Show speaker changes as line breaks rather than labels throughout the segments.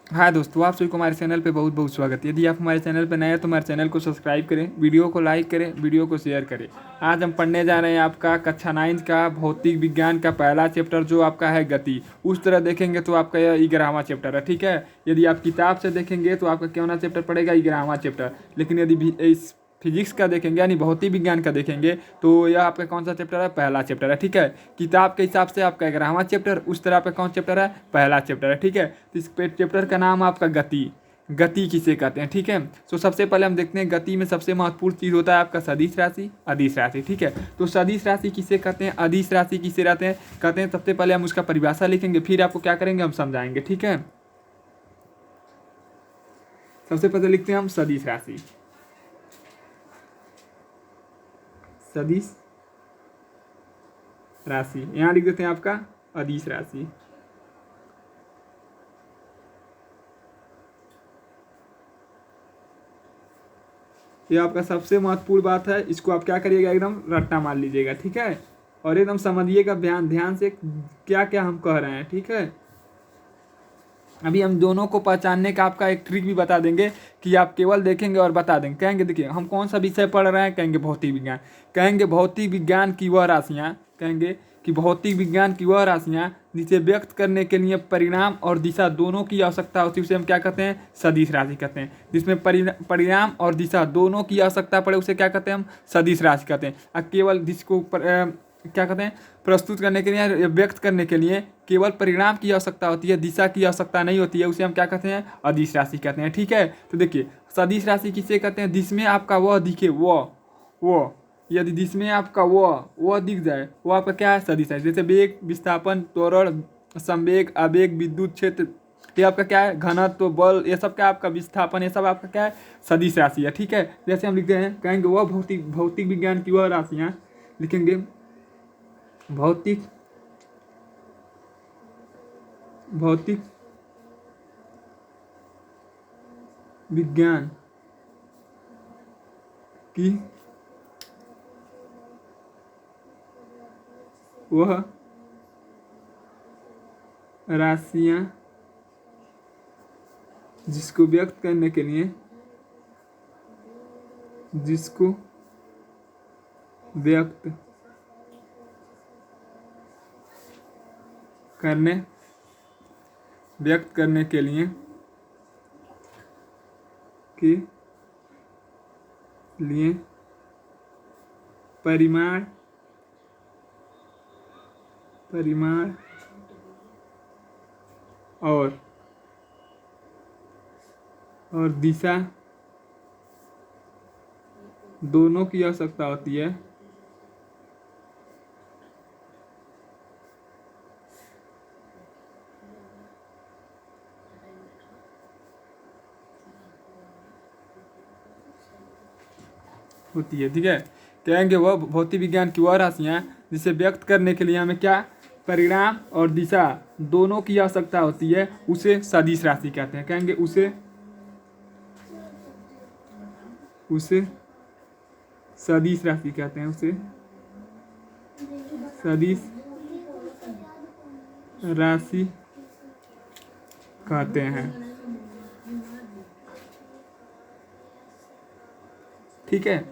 हाँ दोस्तों, आप सभी को हमारे चैनल पे बहुत बहुत स्वागत है। यदि आप हमारे चैनल पे नए हैं तो हमारे चैनल को सब्सक्राइब करें, वीडियो को लाइक करें, वीडियो को शेयर करें। आज हम पढ़ने जा रहे हैं आपका कक्षा 9 का भौतिक विज्ञान का पहला चैप्टर, जो आपका है गति। उस तरह देखेंगे तो आपका यह 11वां चैप्टर है, ठीक है। यदि आप किताब से देखेंगे तो आपका कौन सा चैप्टर पड़ेगा, 11वां चैप्टर। लेकिन यदि इस फिजिक्स का देखेंगे यानी भौतिक विज्ञान का देखेंगे तो यह आपका कौन सा चैप्टर है, पहला चैप्टर है, ठीक है। किताब के हिसाब से आपका 11वां चैप्टर, उस तरह आपका कौन चैप्टर है, पहला चैप्टर है, ठीक है। तो इस चैप्टर का नाम आपका गति। गति किसे कहते हैं, ठीक है। तो सबसे पहले हम देखते हैं गति में सबसे महत्वपूर्ण चीज़ होता है आपका सदिश राशि, अदिश राशि, ठीक है। तो सदिश राशि किसे कहते हैं, अदिश राशि किसे कहते हैं, सबसे पहले हम उसका परिभाषा लिखेंगे, फिर आपको क्या करेंगे हम समझाएंगे, ठीक है। सबसे पहले लिखते हैं हम सदिश राशि। सदिश राशि यहाँ लिख देते हैं आपका अदिश राशि। ये आपका सबसे महत्वपूर्ण बात है, इसको आप क्या करिएगा, एकदम रट्टा मार लीजिएगा, ठीक है। और एकदम समझिएगा ध्यान ध्यान से क्या क्या हम कह रहे हैं, ठीक है। अभी हम दोनों को पहचानने का आपका एक ट्रिक भी बता देंगे कि आप केवल देखेंगे और बता देंगे। कहेंगे देखिए हम कौन सा विषय पढ़ रहे हैं, कहेंगे भौतिक विज्ञान। कहेंगे भौतिक विज्ञान की वह राशियाँ, कहेंगे कि भौतिक विज्ञान की वह राशियाँ जिसे व्यक्त करने के लिए परिणाम और दिशा दोनों की आवश्यकता होती है, उसे हम क्या कहते हैं, सदिश राशि कहते हैं। जिसमें परिणाम और दिशा दोनों की आवश्यकता पड़े उसे क्या कहते हैं, हम सदिश राशि कहते हैं। और केवल जिसको क्या कहते हैं, प्रस्तुत करने के लिए, व्यक्त करने के लिए केवल परिणाम की आवश्यकता होती है, दिशा की आवश्यकता नहीं होती है, उसे हम क्या कहते हैं, अदिश राशि कहते हैं, ठीक है। तो देखिए सदिश राशि किसे कहते हैं, जिसमें आपका वह दिखे, वो यदि जिसमें आपका वह दिख जाए, वो आपका क्या है, सदिश राशि। जैसे वेग, विस्थापन, त्वरण, संवेग, आवेग, विद्युत क्षेत्र, ये आपका क्या है, घनत्व, बल, ये सब क्या आपका विस्थापन, ये सब आपका क्या है, सदिश राशि है, ठीक है। जैसे हम लिखते हैं, कहेंगे वह भौतिक भौतिक विज्ञान की वह राशियाँ, लिखेंगे भौतिक भौतिक विज्ञान की वह राशियाँ जिसको व्यक्त करने के लिए, जिसको व्यक्त करने व्यक्त करने के लिए परिमाण परिमाण और दिशा दोनों की आवश्यकता होती है, ठीक है। कहेंगे वह भौतिक विज्ञान की वह राशियाँ जिसे व्यक्त करने के लिए हमें क्या, परिणाम और दिशा दोनों की आवश्यकता होती है, उसे सदिश राशि कहते हैं। कहेंगे उसे सदिश राशि कहते हैं, उसे सदिश राशि कहते हैं, ठीक है।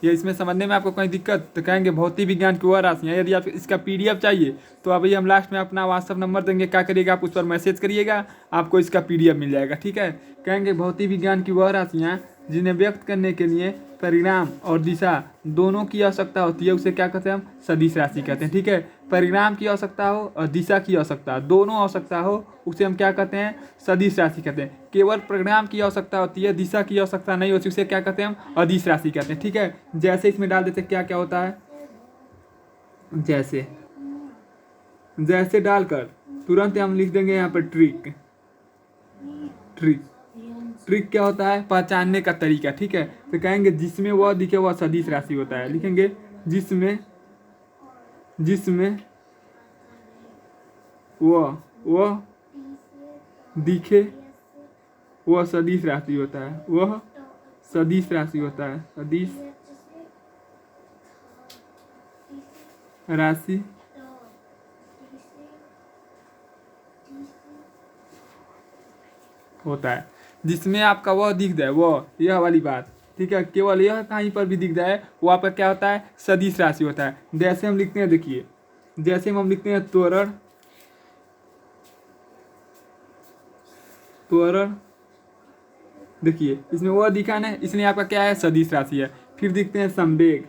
ये इसमें समझने में आपको कोई दिक्कत, तो कहेंगे भौतिक विज्ञान की वह राशियाँ। यदि आप इसका पीडीएफ चाहिए तो अभी हम लास्ट में अपना व्हाट्सअप नंबर देंगे, क्या करिएगा आप उस पर मैसेज करिएगा, आपको इसका पीडीएफ मिल जाएगा, ठीक है। कहेंगे भौतिक विज्ञान की वह राशियाँ जिन्हें व्यक्त करने के लिए परिणाम और दिशा दोनों की आवश्यकता होती है, उसे क्या कहते हैं, हम सदिश राशि कहते हैं, ठीक है। परिणाम की आवश्यकता हो और दिशा की आवश्यकता, दोनों आवश्यकता हो, उसे हम क्या कहते हैं, सदिश राशि कहते हैं। केवल परिणाम की आवश्यकता होती है, दिशा की आवश्यकता नहीं होती, उसे क्या कहते हैं, हम अदिश राशि कहते हैं, ठीक है। जैसे इसमें डाल देते क्या क्या होता है, जैसे जैसे डालकर तुरंत हम लिख देंगे यहाँ पर ट्रिक। ट्रिक ट्रिक क्या होता है, पहचानने का तरीका, ठीक है। तो कहेंगे जिसमें वह दिखे वह सदिश राशि होता है, लिखेंगे जिसमें जिसमें वह दिखे वह सदिश राशि होता है, वह सदिश राशि होता है, सदिश राशि होता है जिसमें आपका वह दिख जाए, वह यह वाली बात, ठीक है, केवल यह कहीं पर भी दिख जाए वो आपका क्या होता है, सदिश राशि होता है। जैसे हम लिखते हैं, देखिए जैसे हम लिखते हैं त्वरण, त्वरण, देखिए इसमें वह दिखा ना, इसलिए आपका क्या है, सदिश राशि है। फिर दिखते हैं संवेग,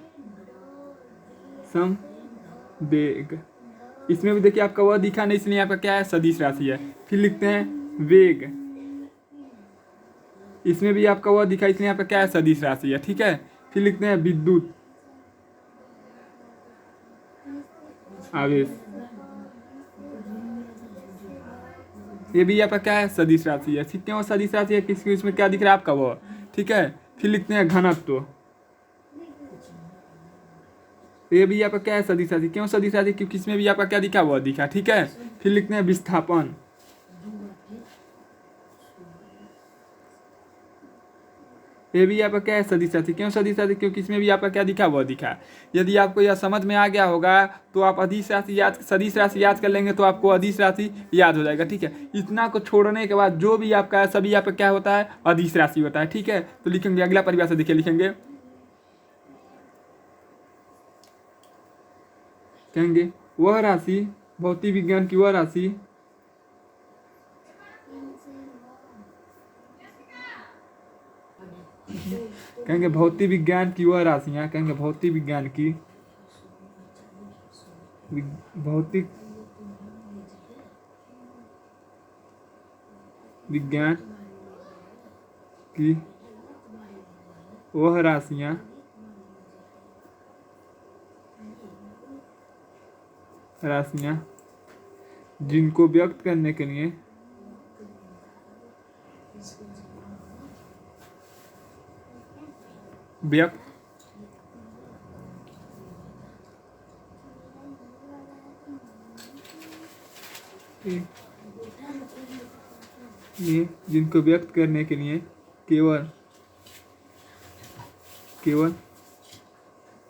संवेग, इसमें भी देखिए आपका वह दिखा नहीं, इसलिए आपका क्या है, सदिश राशि है। फिर लिखते हैं वेग, इसमें भी आपका वह दिखा, इसलिए आपका क्या है, सदिश राशि है, ठीक है। फिर लिखते हैं विद्युत आवेश, ये भी आपका क्या है, सदिश राशि है। ठीक है, वो सदिश राशि है, किसकी इसमें क्या दिख रहा है आपका वह, ठीक है। फिर लिखते हैं घनत्व, ये भी आपका क्या है, सदिश राशि। क्यों सदिश राशि, क्योंकि इसमें भी आपका क्या दिखा, वह दिखा, ठीक है। फिर लिखते हैं विस्थापन, ये भी आपका क्या है, सदिश राशि। क्यों सदिश राशि, क्योंकि इसमें भी आपका क्या दिखा, वह दिखा। यदि आपको यह समझ में आ गया होगा तो आप अधिश राशि याद, सदिश राशि याद कर लेंगे तो आपको अधिश राशि याद हो जाएगा, ठीक है। इतना को छोड़ने के बाद जो भी आपका है सभी आपका क्या होता है, अधिश राशि होता है, ठीक है। तो लिखेंगे अगला परिभाषा, देखिए लिखेंगे, कहेंगे वह राशि, भौतिक विज्ञान की वह राशि कहेंगे भौतिक विज्ञान की वह राशियां, कहेंगे भौतिक विज्ञान की, भौतिक विज्ञान की वह राशियां जिनको व्यक्त करने के लिए व्यक्त ये जिनको व्यक्त करने के लिए केवल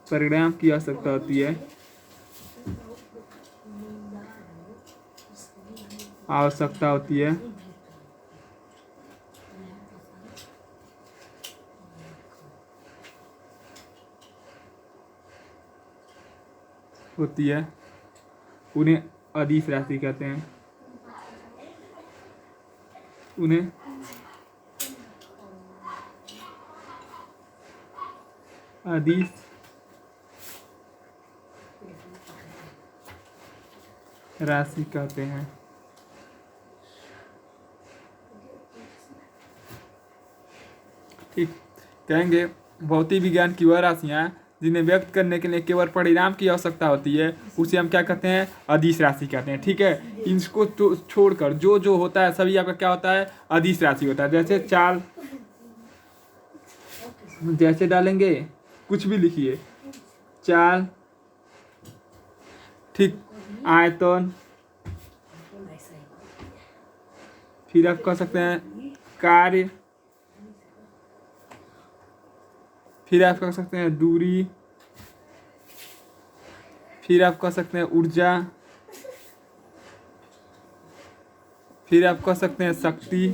परिणाम की आवश्यकता होती है, आवश्यकता होती है, उन्हें अधिश राशि कहते हैं, उन्हें अधिश राशि कहते हैं। ठीक, कहेंगे भौतिक विज्ञान की वह राशियाँ जिन्हें व्यक्त करने के लिए केवल परिणाम की आवश्यकता होती है, उसे हम क्या कहते हैं, अधिश राशि कहते हैं, ठीक है। इसको छोड़कर जो जो होता है सभी आपका क्या होता है, अधिश राशि होता है। जैसे चाल, जैसे डालेंगे कुछ भी लिखिए, चाल, ठीक, आयतन, फिर आप कह सकते हैं कार्य, फिर आप कह सकते हैं दूरी, फिर आप कह सकते हैं ऊर्जा, फिर आप कह सकते हैं शक्ति,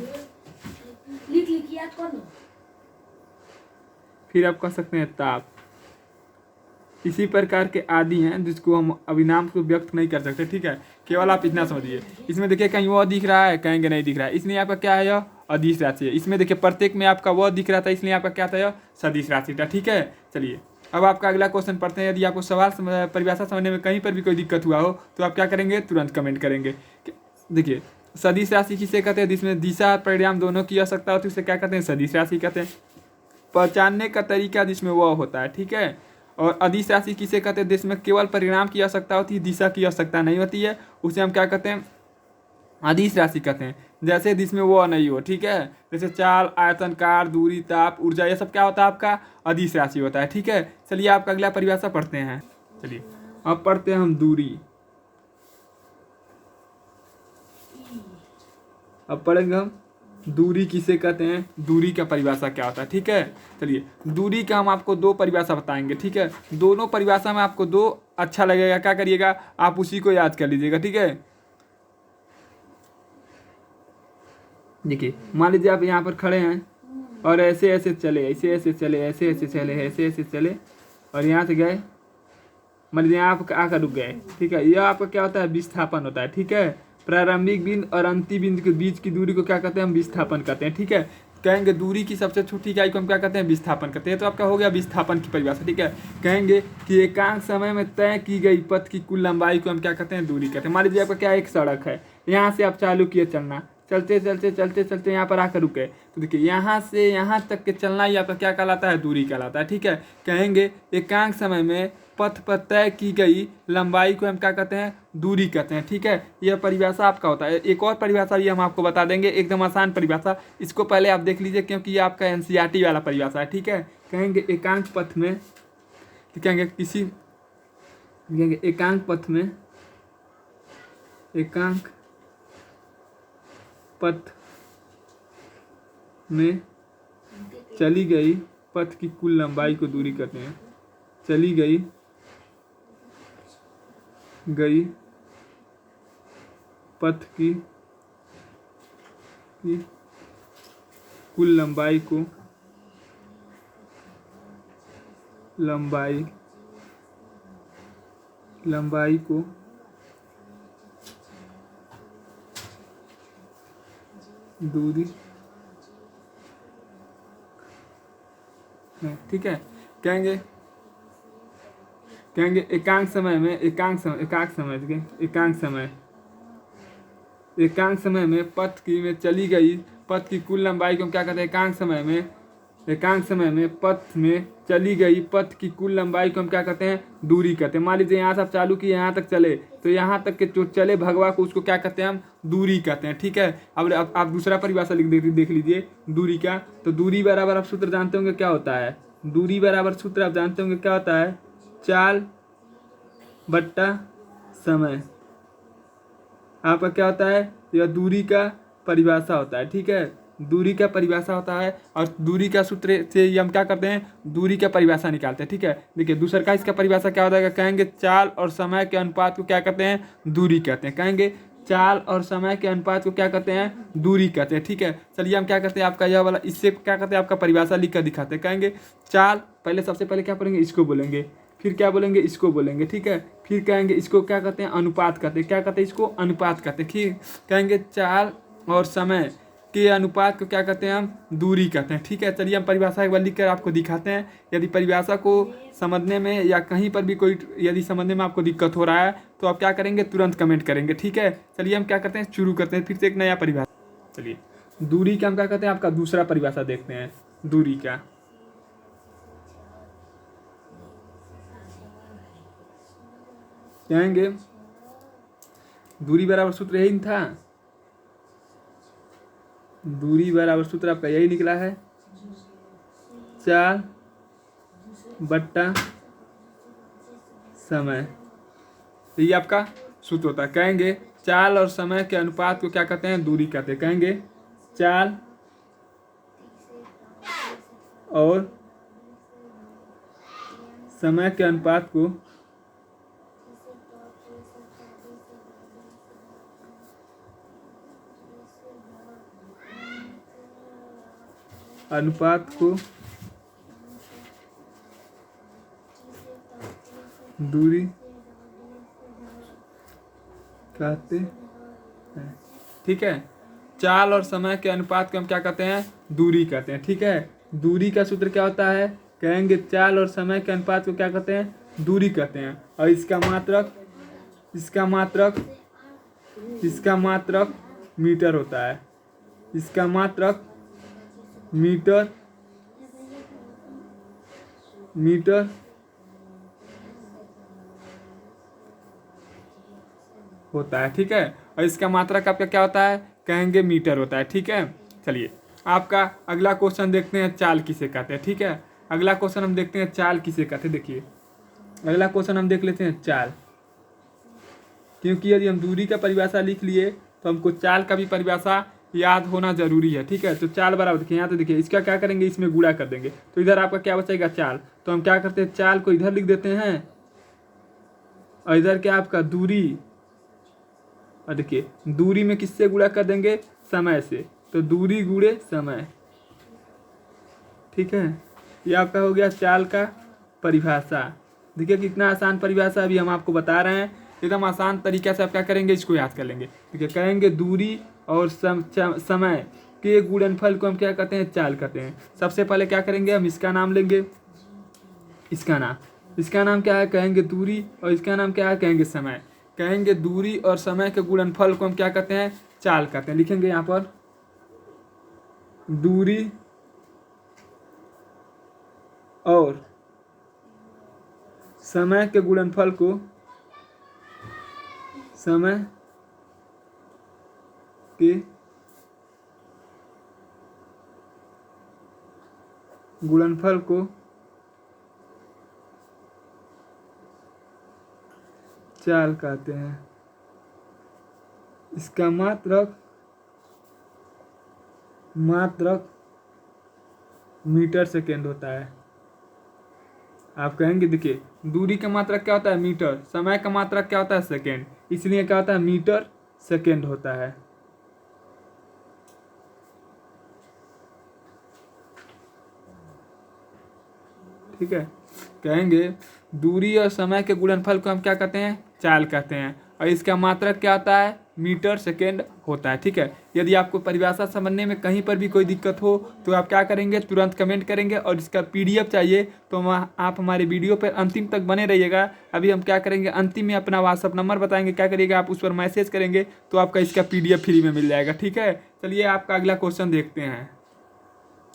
फिर आप कह सकते हैं ताप। इसी प्रकार के आदि हैं जिसको हम अभिनाम को व्यक्त नहीं कर सकते, ठीक है। केवल आप इतना समझिए। इसमें देखिए कहीं वह दिख रहा है, कहेंगे नहीं दिख रहा है, इसलिए आपका क्या है, यह अधिश राशि है। इसमें देखिए प्रत्येक में आपका वह दिख रहा था, इसलिए आपका क्या था, यह सदिश राशि था, ठीक है। चलिए अब आपका अगला क्वेश्चन पढ़ते हैं। यदि आपको सवाल परिभाषा समझने में कहीं पर भी कोई दिक्कत हुआ हो तो आप क्या करेंगे, तुरंत कमेंट करेंगे। देखिए सदिश राशि किसे कहते हैं, जिसमें दिशा परिणाम दोनों की आवश्यकता होती है, उसे क्या कहते हैं, सदिश राशि कहते हैं। पहचानने का तरीका जिसमें वह होता है, ठीक है। और अधिश राशि किसे कहते हैं, जिसमें केवल परिणाम की आवश्यकता होती है, दिशा की आवश्यकता नहीं होती है, उसे हम क्या कहते हैं, अधिश राशि कहते हैं। जैसे जिसमें वो नहीं हो, ठीक है। जैसे चाल, आयतन, कार, दूरी, ताप, ऊर्जा, ये सब क्या होता है, आपका अधिश राशि होता है, ठीक है। चलिए आपका अगला परिभाषा पढ़ते हैं। चलिए अब पढ़ते हैं हम दूरी। अब पढ़ेंगे हम दूरी किसे कहते हैं, दूरी का परिभाषा क्या होता है, ठीक है। चलिए दूरी का हम आपको दो परिभाषा बताएंगे, ठीक है। दोनों परिभाषा में आपको दो अच्छा लगेगा, क्या करिएगा, आप उसी को याद कर लीजिएगा, ठीक है। देखिए मान लीजिए आप यहाँ पर खड़े हैं और ऐसे ऐसे चले, ऐसे ऐसे चले, ऐसे ऐसे चले, ऐसे ऐसे चले और यहाँ से गए, मान लीजिए यहाँ आप आकर रुक गए, ठीक है। यह आपका क्या होता है, विस्थापन होता है, ठीक है। प्रारंभिक बिंदु और अंतिम बिंदु के बीच की दूरी को क्या कहते हैं, हम विस्थापन कहते हैं, ठीक है। कहेंगे दूरी की सबसे छोटी इकाई को हम क्या कहते हैं, विस्थापन कहते हैं। तो आपका हो गया विस्थापन की परिभाषा, ठीक है। कहेंगे कि एकांक समय में तय की गई पथ की कुल लंबाई को हम क्या कहते हैं, दूरी कहते हैं। मान लीजिए आपका क्या एक सड़क है, यहाँ से आप चालू किए चलना, चलते चलते चलते चलते यहाँ पर आकर रुके, तो देखिए यहाँ से यहाँ तक के चलना ही आपका क्या कहलाता है, दूरी कहलाता है, ठीक है। कहेंगे एकांक समय में पथ पर तय की गई लंबाई को हम क्या कहते हैं, दूरी कहते हैं, ठीक है। यह परिभाषा आपका होता है। एक और परिभाषा भी हम आपको बता देंगे, एकदम आसान परिभाषा, इसको पहले आप देख लीजिए क्योंकि ये आपका एनसीईआरटी वाला परिभाषा है, ठीक है। कहेंगे एकांक पथ में, कहेंगे किसी, कहेंगे एकांक पथ में, एकांक पथ में चली गई पथ की कुल लंबाई को दूरी कहते हैं। चली गई पथ की कुल लंबाई को दूरी, ठीक है। कहेंगे एकांक समय में, एकांक समय में पथ की में चली गई पथ की कुल लंबाई को हम क्या कहते हैं, एकांक समय में पथ में चली गई पथ की कुल लंबाई को हम क्या कहते हैं, दूरी कहते हैं। मान लीजिए यहाँ से आप चालू किए, यहाँ तक चले, तो यहाँ तक के जो चले भगवा को, उसको क्या कहते हैं, हम दूरी कहते हैं, ठीक है। अब आप दूसरा परिभाषा देख लीजिए दूरी का। तो दूरी बराबर आप सूत्र जानते होंगे क्या होता है, दूरी बराबर सूत्र आप जानते होंगे क्या होता है, चाल बट्टा समय। आपका क्या होता है, यह दूरी का परिभाषा होता है, ठीक है। दूरी का परिभाषा होता है और दूरी का सूत्र से हम क्या करते हैं, दूरी का परिभाषा निकालते हैं, ठीक है। देखिए दूसरा का इसका परिभाषा क्या होता है, कहेंगे चाल और समय के अनुपात को क्या कहते हैं, दूरी कहते हैं। कहेंगे चाल और समय के अनुपात को क्या कहते हैं, दूरी कहते हैं, ठीक है। चलिए हम क्या करते हैं, आपका यह वाला, इससे क्या करते हैं, आपका परिभाषा लिख कर दिखाते हैं। कहेंगे चाल, पहले सबसे पहले क्या बोलेंगे, इसको बोलेंगे, फिर क्या बोलेंगे, इसको बोलेंगे, ठीक है। फिर कहेंगे इसको क्या कहते हैं, अनुपात कहते हैं, क्या कहते हैं, इसको अनुपात कहते हैं। फिर कहेंगे चाल और समय के अनुपात को क्या कहते हैं, हम दूरी कहते हैं, ठीक है। चलिए हम परिभाषा एक बार लिख कर आपको दिखाते हैं। यदि परिभाषा को समझने में या कहीं पर भी कोई यदि समझने में आपको दिक्कत हो रहा है तो आप क्या करेंगे, तुरंत कमेंट करेंगे, ठीक है। चलिए हम क्या करते हैं, शुरू करते हैं फिर से एक नया परिभाषा। चलिए दूरी का हम क्या कहते हैं, आपका दूसरा परिभाषा देखते हैं दूरी का। कहेंगे दूरी बराबर सूत्र यही था, दूरी बराबर सूत्र आपका यही निकला है, चाल बट्टा समय, ये आपका सूत्र होता है। कहेंगे चाल और समय के अनुपात को क्या कहते हैं, दूरी कहते हैं। कहेंगे चाल और समय के अनुपात को दूरी कहते हैं, ठीक है। चाल और समय के अनुपात को हम क्या कहते हैं, दूरी कहते हैं, ठीक है। दूरी का सूत्र क्या होता है, कहेंगे चाल और समय के अनुपात को क्या कहते हैं, दूरी कहते हैं। और इसका मात्रक मीटर होता है, इसका मात्रक मीटर होता है, ठीक है। और इसका मात्रक आपका क्या होता है, कहेंगे मीटर होता है, ठीक है। चलिए आपका अगला क्वेश्चन देखते हैं, चाल किसे कहते हैं, ठीक है। अगला क्वेश्चन हम देखते हैं, चाल किसे कहते हैं। देखिए अगला क्वेश्चन हम देख लेते हैं, चाल, क्योंकि यदि हम दूरी का परिभाषा लिख लिए तो हमको चाल का भी परिभाषा याद होना जरूरी है, ठीक है। तो चाल बराबर, देखिए यहाँ तो देखिए इसका क्या करेंगे, इसमें गुणा कर देंगे, तो इधर आपका क्या बचेगा, चाल। तो हम क्या करते हैं, चाल को इधर लिख देते हैं और इधर क्या आपका दूरी, और देखिए दूरी में किससे गुणा कर देंगे, समय से, तो दूरी गुणे समय। ठीक है, ये आपका हो गया चाल का परिभाषा। देखिए कितना आसान परिभाषा अभी हम आपको बता रहे हैं, एकदम आसान तरीके से आप क्या करेंगे, इसको याद कर लेंगे। देखिए कहेंगे दूरी और समय के गुणनफल को हम क्या कहते हैं, चाल कहते हैं। सबसे पहले क्या करेंगे, हम इसका नाम लेंगे, इसका नाम क्या है, कहेंगे दूरी, और इसका नाम क्या है, कहेंगे समय। कहेंगे दूरी और समय के गुणनफल को हम क्या कहते हैं, चाल कहते हैं। लिखेंगे यहाँ पर दूरी और समय के गुणनफल को, समय के गुणनफल को चाल कहते हैं। इसका मात्रक मीटर सेकेंड होता है। आप कहेंगे देखिए दूरी का मात्रक क्या होता है, मीटर, समय का मात्रक क्या होता है, सेकेंड, इसलिए क्या होता है, मीटर सेकेंड होता है। ठीक है, कहेंगे दूरी और समय के गुणनफल को हम क्या कहते हैं, चाल कहते हैं, और इसका मात्रक क्या होता है, मीटर सेकेंड होता है। ठीक है, यदि आपको परिभाषा समझने में कहीं पर भी कोई दिक्कत हो तो आप क्या करेंगे, तुरंत कमेंट करेंगे, और इसका पीडीएफ चाहिए तो आप हमारे वीडियो पर अंतिम तक बने रहिएगा। अभी हम क्या करेंगे, अंतिम में अपना व्हाट्सअप नंबर बताएंगे, क्या करिएगा आप उस पर मैसेज करेंगे तो आपका इसका पीडीएफ फ्री में मिल जाएगा। ठीक है, चलिए आपका अगला क्वेश्चन देखते हैं।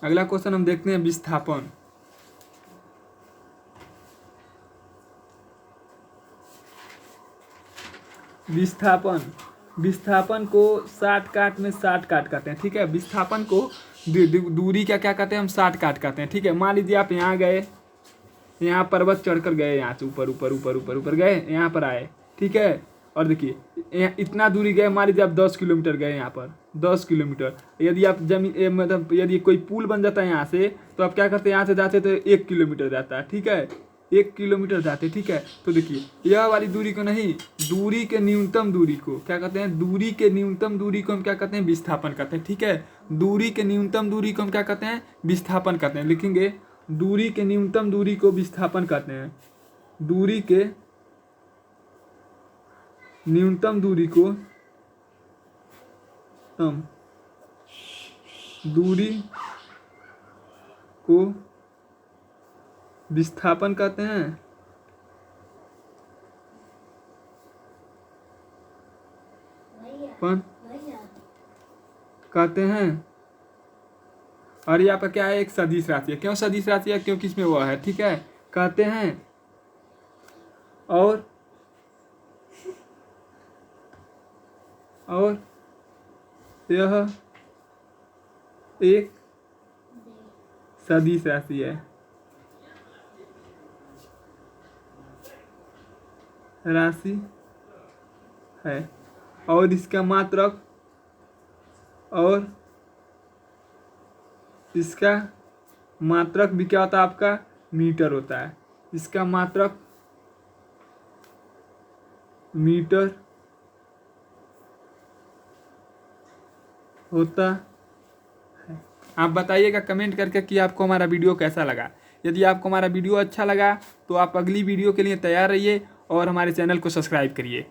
अगला क्वेश्चन हम देखते हैं विस्थापन। विस्थापन को 60 काट में 60 काट कहते हैं। ठीक है, विस्थापन को दूरी क्या क्या कहते हैं, हम 60 काट कहते हैं। ठीक है, मान लीजिए आप यहाँ गए, यहाँ पर्वत चढ़कर गए, यहाँ से ऊपर ऊपर ऊपर ऊपर ऊपर गए, यहाँ पर आए। ठीक है, और देखिए इतना दूरी गए, मान लीजिए आप 10 किलोमीटर गए, यहाँ पर 10 किलोमीटर। यदि आप मतलब यदि कोई पुल बन जाता है यहाँ से, तो आप क्या करते हैं, यहाँ से जाते तो 1 किलोमीटर जाता है। ठीक है, 1 किलोमीटर जाते। ठीक है, तो देखिए यह वाली दूरी को नहीं, दूरी के न्यूनतम दूरी को क्या कहते हैं, दूरी के न्यूनतम दूरी को हम क्या कहते हैं, विस्थापन कहते हैं। ठीक है, दूरी के न्यूनतम दूरी को हम क्या कहते हैं, विस्थापन कहते हैं। लिखेंगे दूरी के न्यूनतम दूरी को विस्थापन कहते हैं। दूरी के न्यूनतम दूरी को हम दूरी को विस्थापन कहते हैं। कहते हैं, और यहाँ पर क्या है, एक सदिश राशि है। क्यों सदिश राशि है, क्योंकि इसमें वह है। ठीक है, कहते हैं, और यह एक सदिश राशि है। और इसका मात्रक, भी क्या होता है आपका, मीटर होता है। इसका मात्रक मीटर होता है। आप बताइएगा कमेंट करके कि आपको हमारा वीडियो कैसा लगा। यदि आपको हमारा वीडियो अच्छा लगा तो आप अगली वीडियो के लिए तैयार रहिए और हमारे चैनल को सब्सक्राइब करिए।